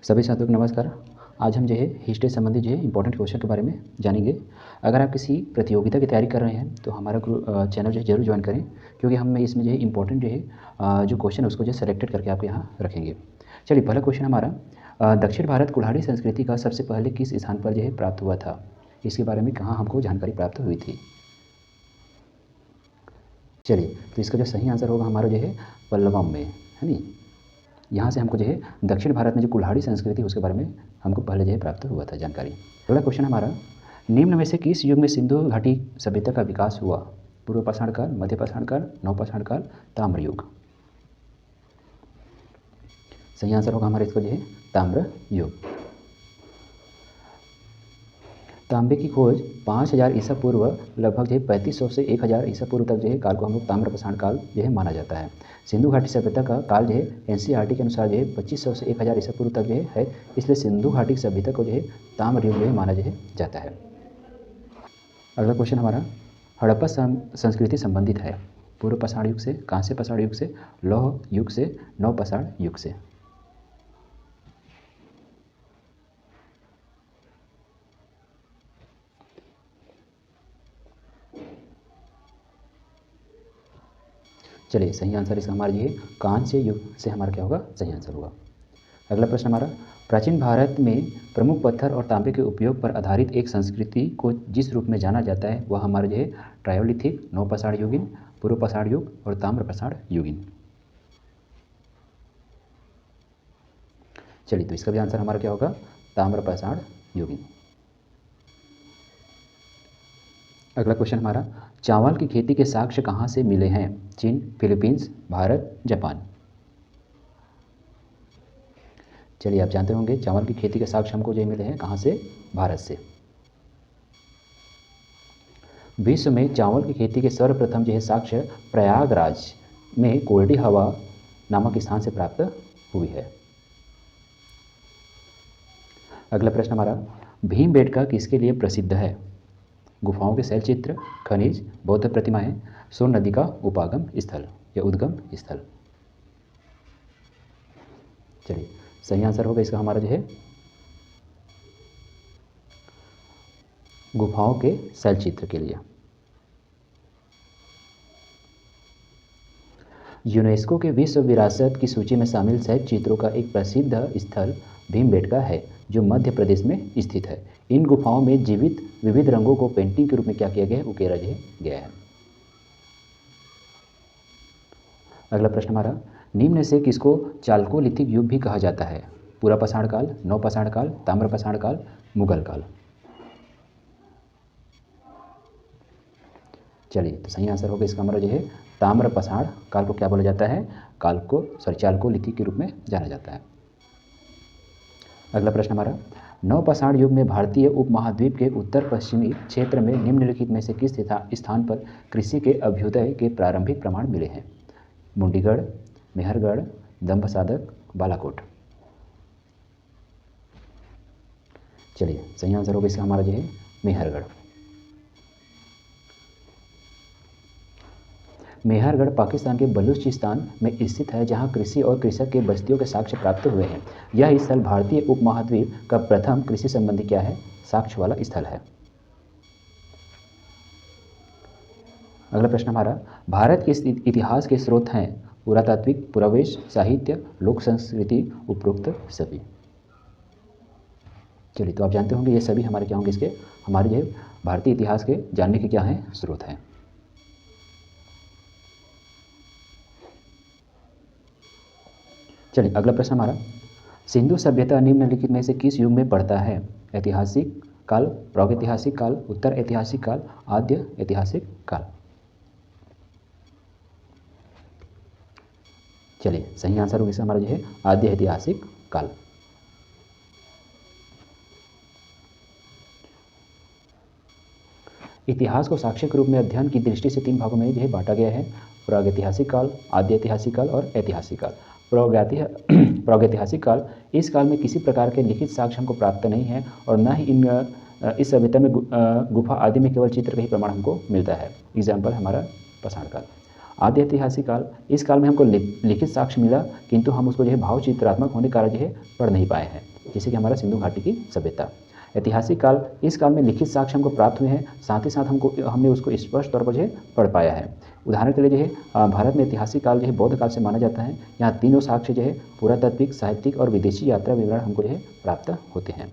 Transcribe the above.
सभी साथियों को नमस्कार। आज हम जो है हिस्ट्री संबंधी जो है इंपॉर्टेंट क्वेश्चन के बारे में जानेंगे। अगर आप किसी प्रतियोगिता की तैयारी कर रहे हैं तो हमारा चैनल जो है जरूर ज्वाइन करें, क्योंकि हम इसमें जो है इंपॉर्टेंट जो है जो क्वेश्चन उसको जो है सेलेक्टेड करके आपके यहाँ रखेंगे। चलिए, पहला क्वेश्चन हमारा, दक्षिण भारत कुल्हाड़ी संस्कृति का सबसे पहले किस स्थान पर जो है प्राप्त हुआ था? इसके बारे में कहाँ हमको जानकारी प्राप्त हुई थी? चलिए, तो इसका जो सही आंसर होगा हमारा जो है पल्लवम में, है नी। यहाँ से हमको जो है दक्षिण भारत में जो कुल्हाड़ी संस्कृति उसके बारे में हमको पहले जो है प्राप्त हुआ था जानकारी। अगला क्वेश्चन हमारा, निम्न में से किस युग में सिंधु घाटी सभ्यता का विकास हुआ? पूर्व पाषाण काल, मध्य पाषाण काल, नवपाषाण काल, ताम्र युग। सही आंसर होगा हमारा इसका जो है ताम्र युग। तांबे की खोज 5000 ईसा पूर्व लगभग जो है 3500 से 1000 ईसा पूर्व तक जो है काल को हम लोग ताम्रपाषाण काल जो है माना जाता है। सिंधु घाटी सभ्यता का काल जो है एनसीईआरटी के अनुसार जो है 2500 से 1000 ईसा पूर्व तक जो है, इसलिए सिंधु घाटी सभ्यता को जो है ताम्र युग जो है माना जो है जाता है। अगला क्वेश्चन हमारा, हड़प्पा संस्कृति संबंधित है पूर्व पाषाण युग से, कांस्य पाषाण युग से, लौह युग से, नवपाषाण युग से। चलिए, सही आंसर इसका हमारा ये कांस्य युग से हमारा क्या होगा, सही आंसर होगा। अगला प्रश्न हमारा, प्राचीन भारत में प्रमुख पत्थर और तांबे के उपयोग पर आधारित एक संस्कृति को जिस रूप में जाना जाता है वह हमारा जो है ट्रायोलिथिक, नवपाषाण युगीन, पूर्व पाषाण युग और ताम्रपाषाण युगीन। चलिए, तो इसका भी आंसर हमारा क्या होगा, ताम्रपाषाण युगीन। अगला क्वेश्चन हमारा, चावल की खेती के साक्ष्य कहाँ से मिले हैं? चीन, फिलीपींस, भारत, जापान। चलिए, आप जानते होंगे चावल की खेती के साक्ष्य हमको जो मिले हैं कहाँ से, भारत से। विश्व में चावल की खेती के सर्वप्रथम जो है साक्ष्य प्रयागराज में कोल्डी हवा नामक स्थान से प्राप्त हुई है। अगला प्रश्न हमारा, भीमबेटका किसके लिए प्रसिद्ध है? गुफाओं के शैलचित्र, खनिज, बौद्ध प्रतिमाएं, सोन नदी का उपागम स्थल या उद्गम स्थल। चलिए, सही आंसर होगा इसका हमारा जो है गुफाओं के शैलचित्र के लिए। यूनेस्को के विश्व विरासत की सूची में शामिल शैलचित्रों का एक प्रसिद्ध स्थल भीमबेटका है, जो मध्य प्रदेश में स्थित है। इन गुफाओं में जीवित विविध रंगों को पेंटिंग के रूप में क्या किया गया है, उकेरा गया है। अगला प्रश्न हमारा, निम्न से किसको चालकोलिथिक युग भी कहा जाता है? पूर्व पाषाण काल, नवपाषाण काल, ताम्रपाषाण काल, मुगल काल। चलिए, तो सही आंसर होगा इसका हमारा जो है ताम्रपाषाण काल को क्या बोला जाता है, चालकोलिथिक के रूप में जाना जाता है। अगला प्रश्न हमारा, नवपाषाण युग में भारतीय उपमहाद्वीप के उत्तर पश्चिमी क्षेत्र में निम्नलिखित में से किस स्थान पर कृषि के अभ्युदय के प्रारंभिक प्रमाण मिले हैं? मुंडीगढ़, मेहरगढ़, दंबसाधक, बालाकोट। चलिए, सही आंसर होगा इसका हमारा जो है मेहरगढ़। मेहरगढ़ पाकिस्तान के बलूचिस्तान में स्थित है, जहां कृषि और कृषक के बस्तियों के साक्ष्य प्राप्त हुए हैं। यह स्थल भारतीय उपमहाद्वीप का प्रथम कृषि संबंधी क्या है, साक्ष्य वाला स्थल है। अगला प्रश्न हमारा, भारत के इतिहास के स्रोत हैं पुरातात्विक, पुरावेश, साहित्य, लोक संस्कृति, उपरोक्त सभी। चलिए, तो आप जानते होंगे ये सभी हमारे क्या होंगे, इसके हमारे जो भारतीय इतिहास के जानने के क्या हैं, स्रोत हैं। चलिए, अगला प्रश्न हमारा, सिंधु सभ्यता निम्नलिखित में से किस युग में पड़ता है? ऐतिहासिक काल, प्रागैतिहासिक काल, उत्तर ऐतिहासिक काल, आद्य ऐतिहासिक काल। चलिए, सही आंसर होगा इसका हमारा जो है आद्य ऐतिहासिक काल। इतिहास को साक्ष्य के रूप में अध्ययन की दृष्टि से 3 भागों में जो है बांटा गया है, प्रागैतिहासिक काल, आद्य ऐतिहासिक काल और ऐतिहासिक काल। प्रागैतिहासिक काल, इस काल में किसी प्रकार के लिखित साक्ष्य हमको प्राप्त नहीं है और न ही इस सभ्यता में गुफा आदि में केवल चित्र का ही प्रमाण हमको मिलता है। एग्जाम्पल हमारा पाषाण काल। आद्य ऐतिहासिक काल, इस काल में हमको लिखित साक्ष्य मिला, किंतु हम उसको जो है भाव चित्रात्मक होने के कारण जो है पढ़ नहीं पाए हैं। जैसे कि हमारा सिंधु घाटी की सभ्यता। ऐतिहासिक काल, इस काल में लिखित साक्ष्य हमको प्राप्त हुए हैं, साथ ही साथ हमने उसको स्पष्ट तौर पर जो है पढ़ पाया है। उदाहरण के लिए जो है भारत में ऐतिहासिक काल जो है बौद्ध काल से माना जाता है। यहाँ तीनों साक्ष्य जो है पुरातात्विक, साहित्यिक और विदेशी यात्रा विवरण हमको जो है प्राप्त होते हैं।